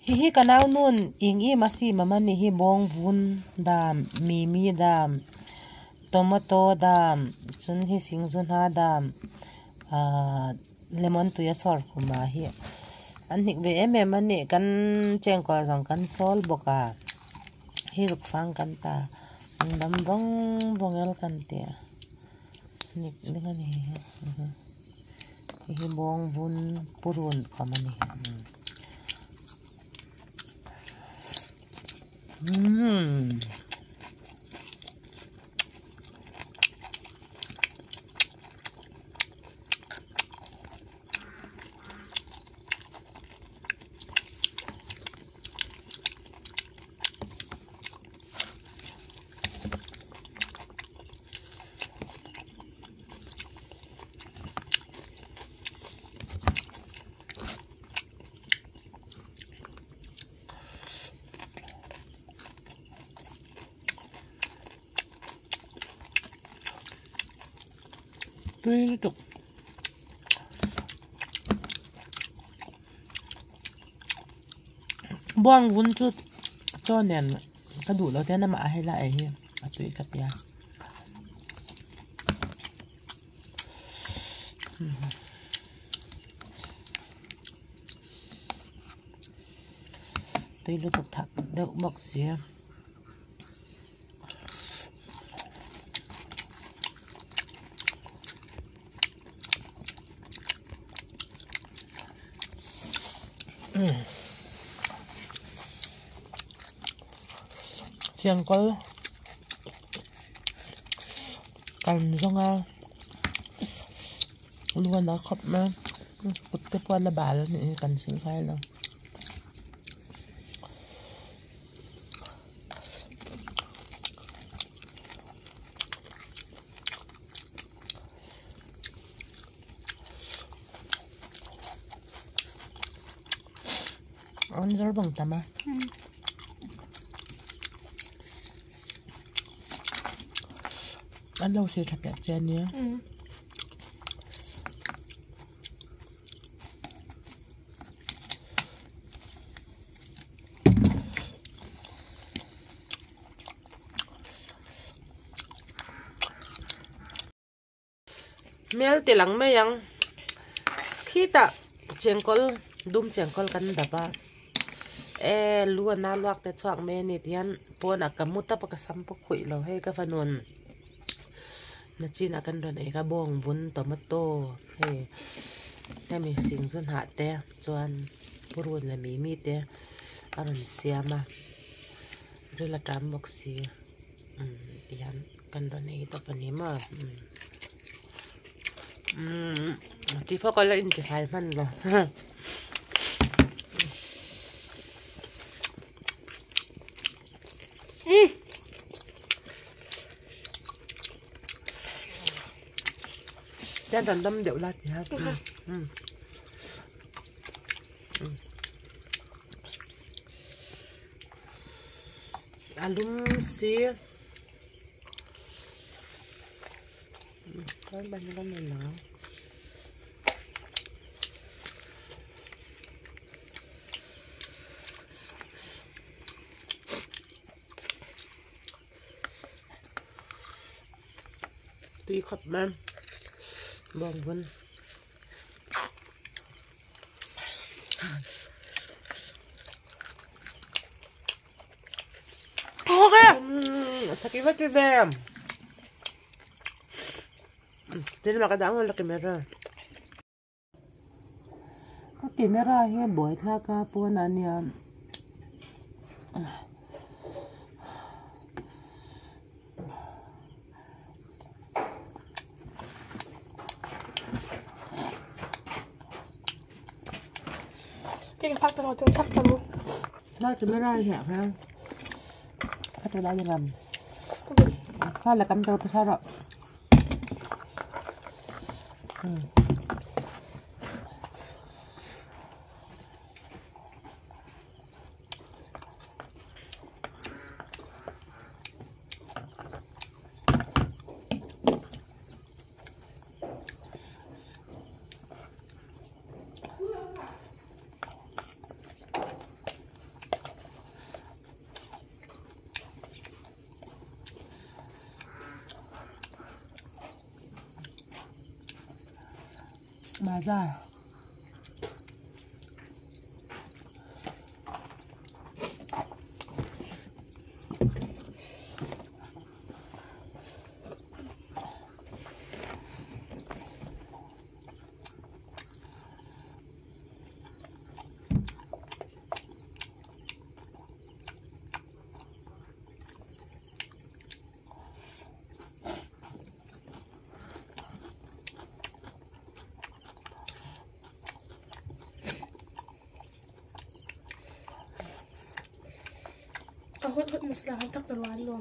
hi kanau nun ing i masi mama ni hi bong vun dam mi dam tomato dam chun hi singzun ha dam lemon tuya sor kuma hi an nik ve em ani kan cheng ko jong kan sol boka hi ruk fang kan ta dam bong el kan te nik dengan hi bong vun purun kamani tui tuk buang vun chút cho nền cái đủ lâu thế nó mà hay lại hi tui cắt ya tui lu tuk thak được bọc xía chiang có cần cho nga luôn nó khóc mà cút tiếp qua là bà lên thì cần sinh khai luôn ăn rất bằng tama ăn lâu sẽ chặt đẹp chen nhé mel tilang me yang khi ta chengkol dum chengkol kan daba luan na luak te chuak me ni tian pona kamuta pa kasam po khui lo he ka fanon na chin akan ron e ka bong vun tomato he ta mi sing zon ha te chuan purun la mi te aron siama rela tram bok si tian kan ron e to pani ma ti fo ko la in ti khai man lo Đang random tâm điệu là thì ha. Alum xí. Có bao nhiêu con này nào. Tuy khắp men. Bong vun ok sakit banget bem jadi makan dah malah kamera ini buat lah kapun ania cái phát tao tôi thắt tao luôn nó chỉ mới ra hẹp ha phát tôi ra như làm phát là cắm tao sao rồi mà ra hốt masala không thắc đồ ăn luôn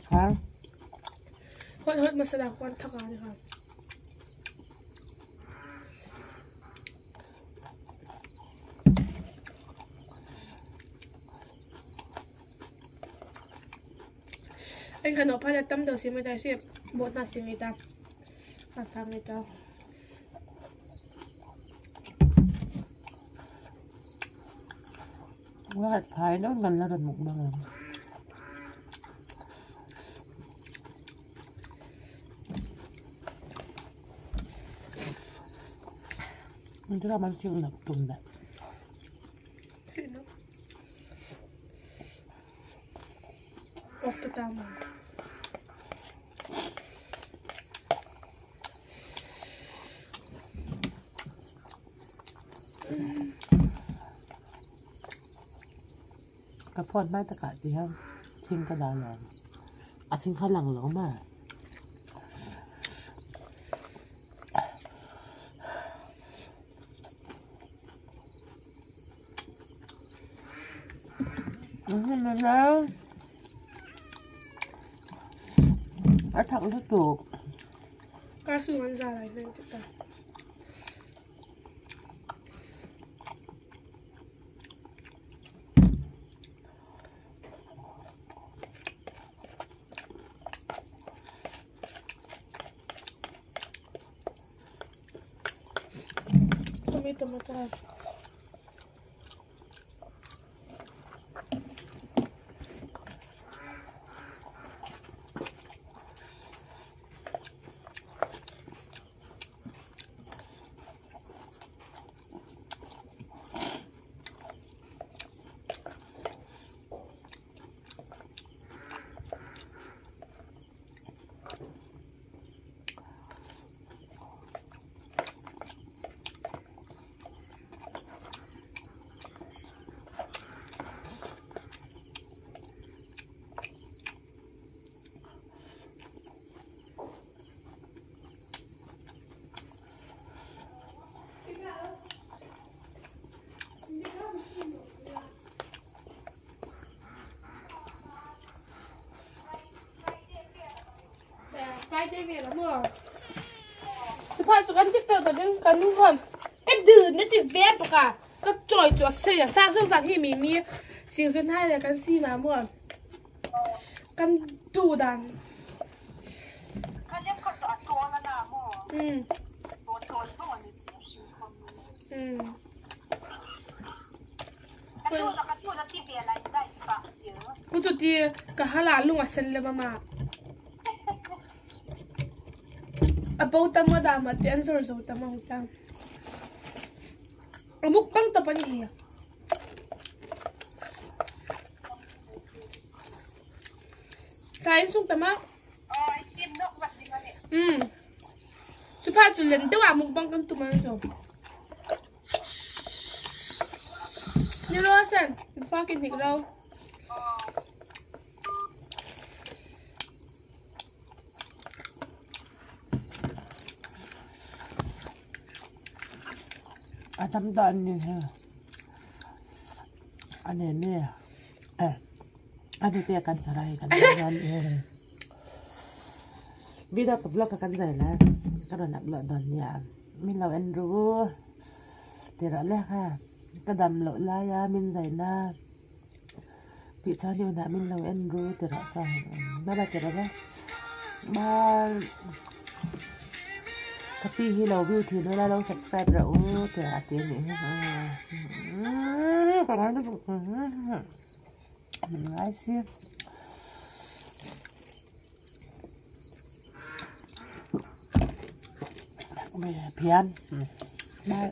hả hốt masala không thắc ăn được không anh khăn ốp hay tâm đầu xí mới xí bột nát xí mới ta hạt tham mới ta Ngắt thái nó gần là một bằng mình thấy là mình chịu nạp tùng đấy ofta tama cái phone mai tất cả thì không xin cái đào lòng à xin khá lằng lỗ mà mà đâu ở thằng nó chuột cá su ăn ra lại lên tất cả tomato Friday về lắm rồi. Sự phát sự ăn tiếp theo từ những cái nụ hôn cái đường nó thì vẽ bạc à cái trội trội xây à sao sao rằng hi mi siêu xuân hai là cái gì mà mua cái đủ đàn cái liên quan tới trội là nào mua trội nó là cũng chút đi cả hai là luôn ở sân lên mà about tama dama ti answer so tama utang amuk pang tapan niya kain sung tama isim no wat di mali supa tulen daw amuk pang kan tuman so ni rosan fucking higraw Atam daan niya ha. Ano niya? Ano tiya kan saray kan yan eh. Video ka vlog ka kan zay la. Karon nak lo don ya. Min law Andrew. Tira le ha. Kadam lo la ya min zay na. Ti cha niyo na min law Andrew tira sa. Ba tira ba? Ba tapi hilau view thì nó là subscribe rồi thì là tiền này còn nói nó mình lái xiên mẹ phiền. Bye.